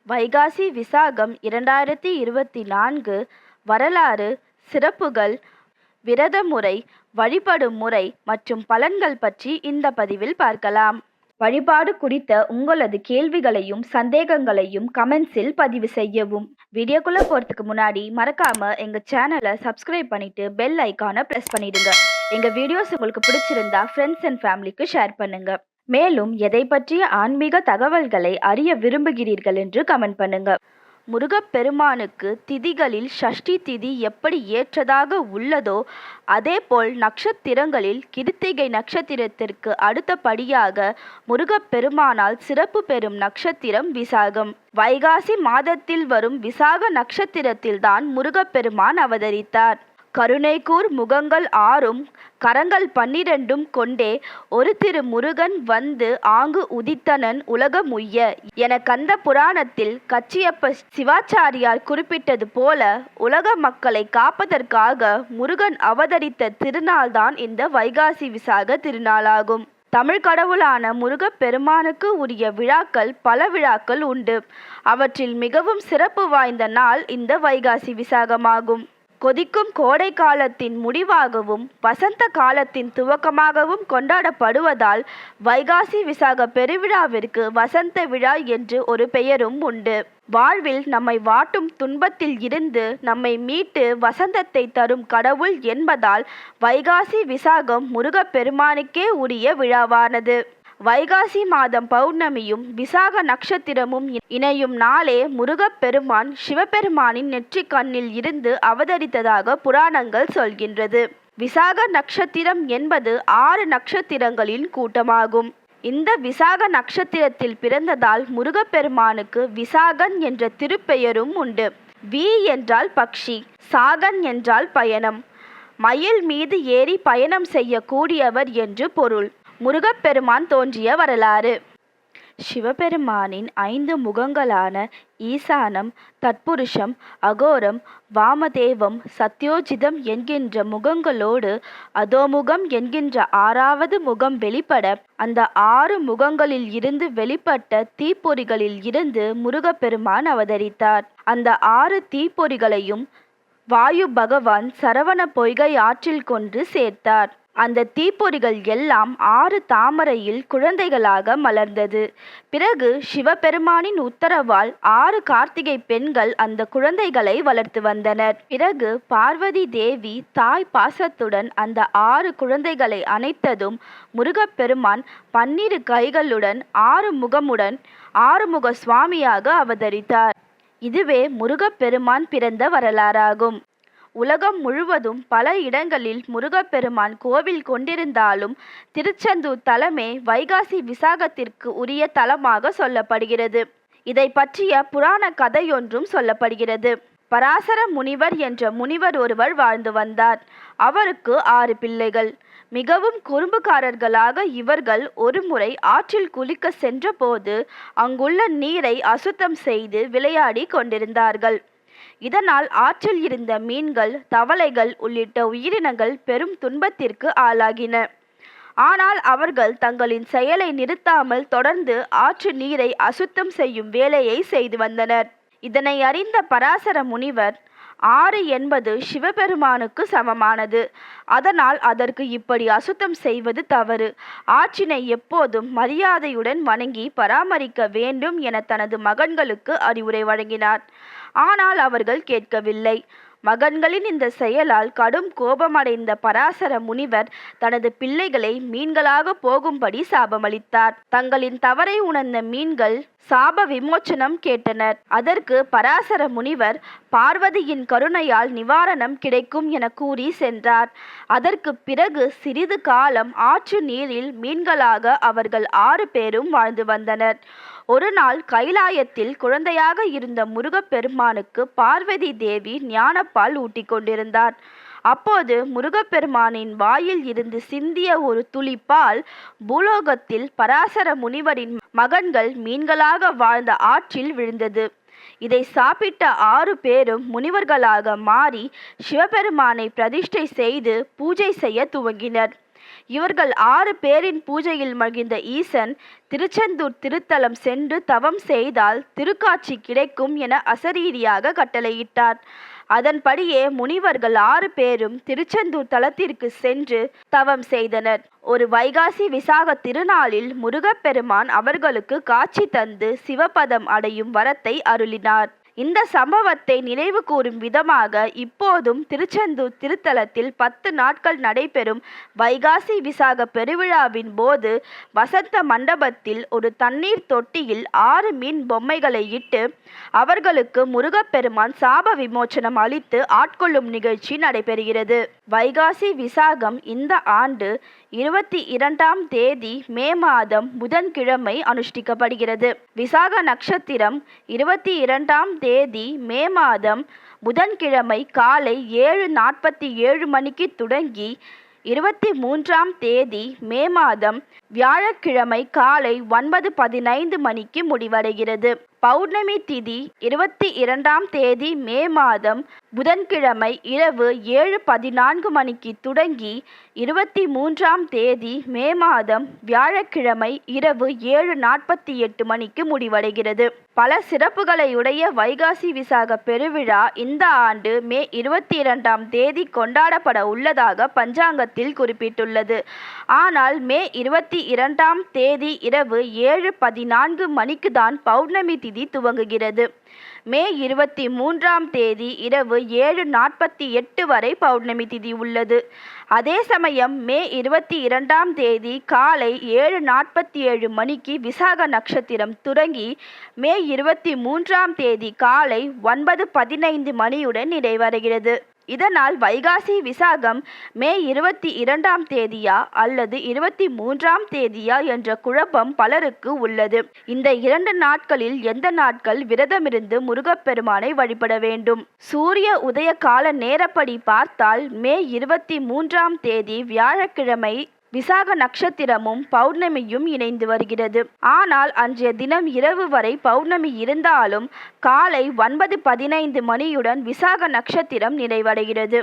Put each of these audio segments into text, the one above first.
வைகாசி விசாகம் 2024 வரலாறு, சிறப்புகள், விரத முறை, வழிபடும் முறை மற்றும் பலன்கள் பற்றி இந்த பதிவில் பார்க்கலாம். வழிபாடு குறித்த உங்களது கேள்விகளையும் சந்தேகங்களையும் கமெண்ட்ஸில் பதிவு செய்யவும். வீடியோக்குள்ள போறதுக்கு முன்னாடி மறக்காம எங்க சேனலை சப்ஸ்கிரைப் பண்ணிட்டு பெல் ஐக்கானை பிரஸ் பண்ணிடுங்க. எங்க வீடியோஸ் உங்களுக்கு பிடிச்சிருந்தா ஃப்ரெண்ட்ஸ் அண்ட் ஃபேமிலிக்கு ஷேர் பண்ணுங்க. மேலும் எதை பற்றிய ஆன்மீக தகவல்களை அறிய விரும்புகிறீர்கள் என்று கமெண்ட் பண்ணுங்க. முருகப்பெருமானுக்கு திதிகளில் சஷ்டி திதி எப்படி ஏற்றதாக உள்ளதோ அதேபோல் நட்சத்திரங்களில் கிருத்திகை நட்சத்திரத்திற்கு அடுத்தபடியாக முருகப்பெருமானால் சிறப்பு பெறும் நட்சத்திரம் விசாகம். வைகாசி மாதத்தில் வரும் விசாக நட்சத்திரத்தில்தான் முருகப்பெருமான் அவதரித்தார். கருணைக்கூர் முகங்கள் 6ம் கரங்கள் 12ம் கொண்டே ஒரு திரு முருகன் வந்து ஆங்கு உதித்தனன் உலகமுய்ய என கந்த புராணத்தில் கச்சியப்ப சிவாச்சாரியார் குறிப்பிட்டது போல உலக மக்களை காப்பதற்காக முருகன் அவதரித்த திருநாள்தான் இந்த வைகாசி விசாக திருநாளாகும். தமிழ் கடவுளான முருகப்பெருமானுக்கு உரிய விழாக்கள் பல விழாக்கள் உண்டு. அவற்றில் மிகவும் சிறப்பு வாய்ந்த நாள் இந்த வைகாசி விசாகமாகும். கொதிக்கும் கோடை காலத்தின் முடிவாகவும் வசந்த காலத்தின் துவக்கமாகவும் கொண்டாடப்படுவதால் வைகாசி விசாக பெருவிழாவிற்கு வசந்த விழா என்று ஒரு பெயரும் உண்டு. வாழ்வில் நம்மை வாட்டும் துன்பத்தில் இருந்து நம்மை மீட்டு வசந்தத்தை தரும் கடவுள் என்பதால் வைகாசி விசாகம் முருகப்பெருமானுக்கே உரிய விழாவானது. வைகாசி மாதம் பௌர்ணமியும் விசாக நட்சத்திரமும் இணையும் நாளே முருகப்பெருமான் சிவபெருமானின் நெற்றிக் கண்ணில் இருந்து அவதரித்ததாக புராணங்கள் சொல்கின்றது. விசாக நட்சத்திரம் என்பது 6 நட்சத்திரங்களின் கூட்டமாகும். இந்த விசாக நட்சத்திரத்தில் பிறந்ததால் முருகப்பெருமானுக்கு விசாகன் என்ற திருப்பெயரும் உண்டு. வி என்றால் பக்ஷி, சாகன் என்றால் பயணம், மயில் மீது ஏறி பயணம் செய்யக்கூடியவர் என்று பொருள். முருகப்பெருமான் தோன்றிய வரலாறு. சிவபெருமானின் 5 முகங்களான ஈசானம், தத்புருஷம், அகோரம், வாமதேவம், சத்யோஜிதம் என்கின்ற முகங்களோடு அதோமுகம் என்கின்ற 6வது முகம் வெளிப்பட அந்த 6 முகங்களில் இருந்து வெளிப்பட்ட தீப்பொறிகளில் இருந்து முருகப்பெருமான் அவதரித்தார். அந்த 6 தீப்பொறிகளையும் வாயு பகவான் சரவண பொய்கை ஆற்றில் கொண்டு சேர்த்தார். அந்த தீப்பொறிகள் எல்லாம் 6 தாமரையில் குழந்தைகளாக மலர்ந்தது. பிறகு சிவபெருமானின் உத்தரவால் 6 கார்த்திகை பெண்கள் அந்த குழந்தைகளை வளர்த்து வந்தனர். பிறகு பார்வதி தேவி தாய் பாசத்துடன் அந்த 6 குழந்தைகளை அணைத்ததும் முருகப்பெருமான் 12 கைகளுடன் 6 முகமுடன் 6 முக சுவாமியாக அவதரித்தார். இதுவே முருகப்பெருமான் பிறந்த வரலாறாகும். உலகம் முழுவதும் பல இடங்களில் முருகப்பெருமான் கோவில் கொண்டிருந்தாலும் திருச்செந்தூர் தலமே வைகாசி விசாகத்திற்கு உரிய தலமாக சொல்லப்படுகிறது. இதை பற்றிய புராண கதையொன்றும் சொல்லப்படுகிறது. பராசர முனிவர் என்ற முனிவர் ஒருவர் வாழ்ந்து வந்தார். அவருக்கு 6 பிள்ளைகள். மிகவும் குறும்புக்காரர்களாக இவர்கள் ஒருமுறை ஆற்றில் குளிக்க சென்றபோது அங்குள்ள நீரை அசுத்தம் செய்து விளையாடி கொண்டிருந்தார்கள். இதனால் ஆற்றில் இருந்த மீன்கள், தவளைகள் உள்ளிட்ட உயிரினங்கள் பெரும் துன்பத்திற்கு ஆளாகின. ஆனால் அவர்கள் தங்களின் செயலை நிறுத்தாமல் தொடர்ந்து ஆற்று நீரை அசுத்தம் செய்யும் வேலையை செய்து வந்தனர். இதனை அறிந்த பராசர முனிவர் 6 என்பது சிவபெருமானுக்கு சமமானது. அதனால் அதற்கு இப்படி அசுத்தம் செய்வது தவறு. ஆற்றினை எப்போதும் மரியாதையுடன் வணங்கி பராமரிக்க வேண்டும் என தனது மகன்களுக்கு அறிவுரை வழங்கினார். ஆனால் அவர்கள் கேட்கவில்லை. மகன்களின் இந்த செயலால் கடும் கோபமடைந்த பராசர முனிவர் தனது பிள்ளைகளை மீன்களாக போகும்படி சாபமளித்தார். தங்களின் தவறை உணர்ந்த மீன்கள் சாப விமோச்சனம் கேட்டனர். அதற்கு பராசர முனிவர் பார்வதியின் கருணையால் நிவாரணம் கிடைக்கும் என கூறி சென்றார். அதற்கு பிறகு சிறிது காலம் ஆற்று நீரில் மீன்களாக அவர்கள் 6 பேரும் வாழ்ந்து வந்தனர். ஒரு நாள் கைலாயத்தில் குழந்தையாக இருந்த முருகப்பெருமானுக்கு பார்வதி தேவி ஞானப்பால் ஊட்டிக் கொண்டிருந்தார். அப்போது முருகப்பெருமானின் வாயில் இருந்து சிந்திய ஒரு துளி பால் பூலோகத்தில் பராசர முனிவரின் மகன்கள் மீன்களாக வாழ்ந்த ஆற்றில் விழுந்தது. இதை சாப்பிட்ட 6 பேரும் முனிவர்களாக மாறி சிவபெருமானை பிரதிஷ்டை செய்து பூஜை செய்ய துவங்கினர். இவர்கள் 6 பேரின் பூஜையில் மகிழ்ந்த ஈசன் திருச்செந்தூர் திருத்தலம் சென்று தவம் செய்தால் திருக்காட்சி கிடைக்கும் என அசரீரியாக கட்டளையிட்டார். அதன்படியே முனிவர்கள் 6 பேரும் திருச்செந்தூர் தலத்திற்கு சென்று தவம் செய்தனர். ஒரு வைகாசி விசாக திருநாளில் முருகப்பெருமான் அவர்களுக்கு காட்சி தந்து சிவபதம் அடையும் வரத்தை அருளினார். இந்த சம்பவத்தை நினைவு கூறும் விதமாக இப்போதும் திருச்செந்தூர் திருத்தலத்தில் 10 நாட்கள் நடைபெறும் வைகாசி விசாக பெருவிழாவின் போது வசந்த மண்டபத்தில் ஒரு தண்ணீர் தொட்டியில் 6 மீன் பொம்மைகளை இட்டு அவர்களுக்கு முருகப்பெருமான் சாப விமோச்சனம் அளித்து ஆட்கொள்ளும் நிகழ்ச்சி நடைபெறுகிறது. வைகாசி விசாகம் இந்த ஆண்டு 22ஆம் தேதி மே மாதம் புதன்கிழமை அனுஷ்டிக்கப்படுகிறது. விசாக நட்சத்திரம் 22ஆம் தேதி மே மாதம் புதன்கிழமை காலை 7:47 மணிக்கு தொடங்கி 23ஆம் தேதி மே மாதம் வியாழக்கிழமை காலை 9:15 மணிக்கு முடிவடைகிறது. பௌர்ணமி திதி 22ஆம் தேதி மே மாதம் புதன்கிழமை இரவு 7:14 மணிக்கு தொடங்கி 23ஆம் தேதி மே மாதம் வியாழக்கிழமை இரவு 7:48 மணிக்கு முடிவடைகிறது. பல சிறப்புகளையுடைய வைகாசி விசாக பெருவிழா இந்த ஆண்டு மே 22ஆம் தேதி கொண்டாடப்பட உள்ளதாக பஞ்சாங்கத்தில் குறிப்பிட்டுள்ளது. ஆனால் மே 22ஆம் தேதி இரவு 7:14 மணிக்கு தான் பௌர்ணமி திதி துவங்குகிறது. மே 23ஆம் தேதி இரவு 7:48 வரை பௌர்ணமி திதி உள்ளது. அதே சமயம் மே 22ஆம் தேதி காலை 7:47 மணிக்கு விசாக நட்சத்திரம் தொடங்கி மே 23ஆம் தேதி காலை 9:15 மணியுடன் நிறைவடைகிறது. இதனால் வைகாசி விசாகம் மே 22ஆம் தேதியா அல்லது 23ஆம் தேதியா என்ற குழப்பம் பலருக்கு உள்ளது. இந்த 2 நாட்களில் எந்த நாட்கள் விரதமிருந்து முருகப்பெருமானை வழிபட வேண்டும்? சூரிய உதய கால நேரப்படி பார்த்தால் மே 23ஆம் தேதி வியாழக்கிழமை விசாக நட்சத்திரமும் பௌர்ணமியும் இணைந்து வருகிறது. ஆனால் அன்றைய தினம் இரவு வரை பௌர்ணமி இருந்தாலும் காலை 9:15 மணியுடன் விசாக நட்சத்திரம் நிறைவடைகிறது.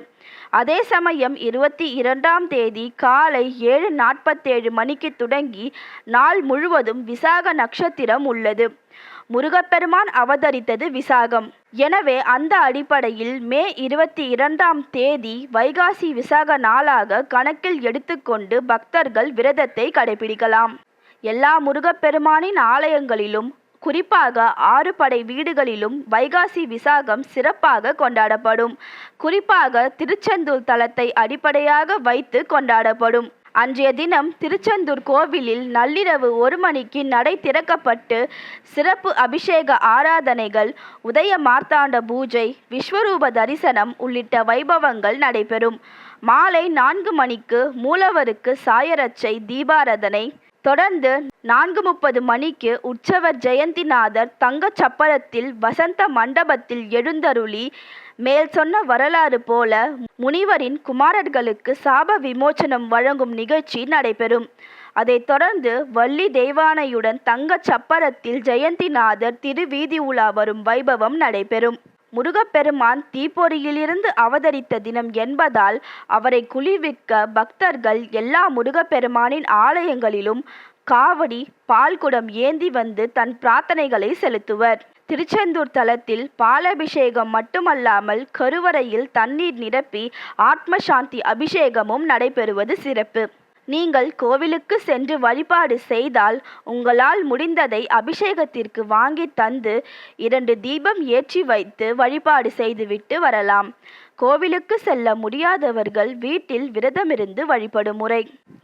அதே சமயம் 22ஆம் தேதி காலை 7:47 மணிக்கு தொடங்கி நாள் முழுவதும் விசாக நட்சத்திரம் உள்ளது. முருகப்பெருமான் அவதரித்தது விசாகம். எனவே அந்த அடிப்படையில் மே 22ஆம் தேதி வைகாசி விசாக நாளாக கணக்கில் எடுத்துக்கொண்டு பக்தர்கள் விரதத்தை கடைபிடிக்கலாம். எல்லா முருகப்பெருமானின் ஆலயங்களிலும் குறிப்பாக 6 படை வீடுகளிலும் வைகாசி விசாகம் சிறப்பாக கொண்டாடப்படும். குறிப்பாக திருச்செந்தூர் தலத்தை அடிப்படையாக வைத்து கொண்டாடப்படும். அன்றைய தினம் திருச்செந்தூர் கோவிலில் நள்ளிரவு 1 மணிக்கு நடை திறக்கப்பட்டு சிறப்பு அபிஷேக ஆராதனைகள், உதய மார்த்தாண்ட பூஜை, விஸ்வரூப தரிசனம் உள்ளிட்ட வைபவங்கள் நடைபெறும். மாலை 4 மணிக்கு மூலவருக்கு சாயரட்சை தீபாராதனை, தொடர்ந்து 4:30 மணிக்கு உற்சவர் ஜெயந்திநாதர் தங்க சப்பரத்தில் வசந்த மண்டபத்தில் எழுந்தருளி மேல் சொன்ன வரலாறு போல முனிவரின் குமாரர்களுக்கு சாப விமோச்சனம் வழங்கும் நிகழ்ச்சி நடைபெறும். அதைத் தொடர்ந்து வள்ளி தெய்வானையுடன் தங்க சப்பரத்தில் ஜெயந்திநாதர் திருவீதி உலா வரும் வைபவம் நடைபெறும். முருகப்பெருமான் தீப்பொறியிலிருந்து அவதரித்த தினம் என்பதால் அவரை குளிர்விக்க பக்தர்கள் எல்லா முருகப்பெருமானின் ஆலயங்களிலும் காவடி, பால்குடம் ஏந்தி வந்து தன் பிரார்த்தனைகளை செலுத்துவர். திருச்செந்தூர் தலத்தில் பாலபிஷேகம் மட்டுமல்லாமல் கருவறையில் தண்ணீர் நிரப்பி ஆத்ம சாந்தி அபிஷேகமும் நடைபெறுவது சிறப்பு. நீங்கள் கோவிலுக்கு சென்று வழிபாடு செய்தால் உங்களால் முடிந்ததை அபிஷேகத்திற்கு வாங்கி தந்து 2 தீபம் ஏற்றி வைத்து வழிபாடு செய்துவிட்டு வரலாம். கோவிலுக்கு செல்ல முடியாதவர்கள் வீட்டில் விரதமிருந்து வழிபடும் முறை.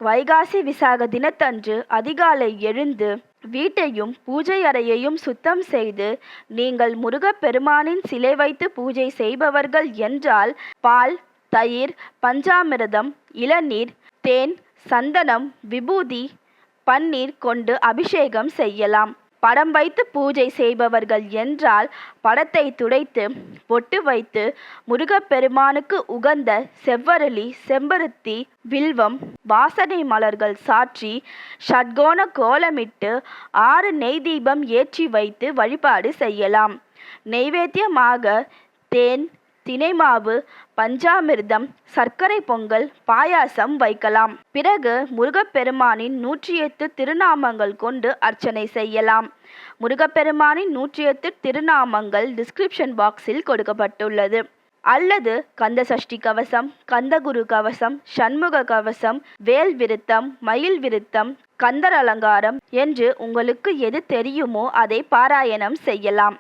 வைகாசி விசாக தினத்தன்று அதிகாலை எழுந்து வீட்டையும் பூஜை அறையையும் சுத்தம் செய்து, நீங்கள் முருகப்பெருமானின் சிலை வைத்து பூஜை செய்பவர்கள் என்றால் பால், தயிர், பஞ்சாமிர்தம், இளநீர், தேன், சந்தனம், விபூதி, பன்னீர் கொண்டு அபிஷேகம் செய்யலாம். படம் வைத்து பூஜை செய்பவர்கள் என்றால் படத்தை துடைத்து பொட்டு வைத்து முருகப்பெருமானுக்கு உகந்த செவ்வரளி, செம்பருத்தி, வில்வம், வாசனை மலர்கள் சாற்றி ஷட்கோண கோலமிட்டு 6 நெய் தீபம் ஏற்றி வைத்து வழிபாடு செய்யலாம். நெய்வேத்தியமாக தேன், தினை மாவு, பஞ்சாமிர்தம், சர்க்கரை பொங்கல், பாயாசம் வைக்கலாம். பிறகு முருகப்பெருமானின் 108 திருநாமங்கள் கொண்டு அர்ச்சனை செய்யலாம். முருகப்பெருமானின் 108 திருநாமங்கள் டிஸ்கிரிப்ஷன் பாக்ஸில் கொடுக்கப்பட்டுள்ளது. அல்லது கந்த சஷ்டி கவசம், கந்தகுரு கவசம், சண்முக கவசம், வேல் விருத்தம், மயில் விருத்தம், கந்தர் அலங்காரம் என்று உங்களுக்கு எது தெரியுமோ அதை பாராயணம் செய்யலாம்.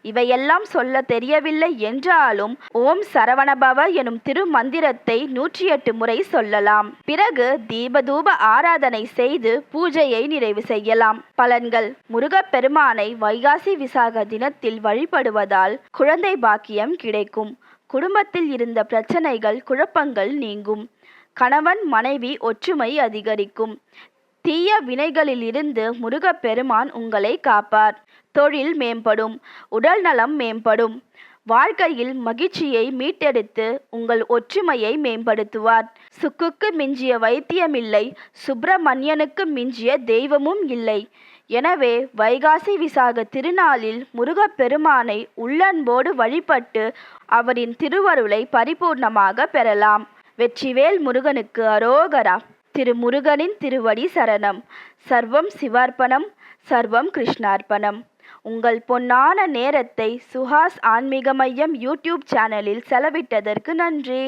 இவையெல்லாம் சொல்ல தெரியவில்லை என்றாலும் ஓம் சரவணபவ எனும் திருமந்திரத்தை 108 முறை சொல்லலாம். பிறகு தீபதூப ஆராதனை செய்து பூஜையை நிறைவு செய்யலாம். பலன்கள்: முருகப்பெருமானை வைகாசி விசாக தினத்தில் வழிபடுவதால் குழந்தை பாக்கியம் கிடைக்கும். குடும்பத்தில் இருந்த பிரச்சனைகள், குழப்பங்கள் நீங்கும். கணவன் மனைவி ஒற்றுமை அதிகரிக்கும். தீய வினைகளிலிருந்து முருகப்பெருமான் உங்களை காப்பார். தொழில் மேம்படும். உடல் நலம் மேம்படும். வாழ்க்கையில் மகிழ்ச்சியை மீட்டெடுத்து உங்கள் ஒற்றுமையை மேம்படுத்துவார். சுக்குக்கு மிஞ்சிய வைத்தியமில்லை, சுப்பிரமணியனுக்கு மிஞ்சிய தெய்வமும் இல்லை. எனவே வைகாசி விசாக திருநாளில் முருகப்பெருமானை உள்ளன்போடு வழிபட்டு அவரின் திருவருளை பரிபூர்ணமாக பெறலாம். வெற்றிவேல் முருகனுக்கு அரோகரா. திருமுருகனின் திருவடி சரணம். சர்வம் சிவார்ப்பணம், சர்வம் கிருஷ்ணார்ப்பணம். உங்கள் பொன்னான நேரத்தை சுஹாஸ் ஆன்மீக மையம் யூடியூப் சேனலில் செலவிட்டதற்கு நன்றி.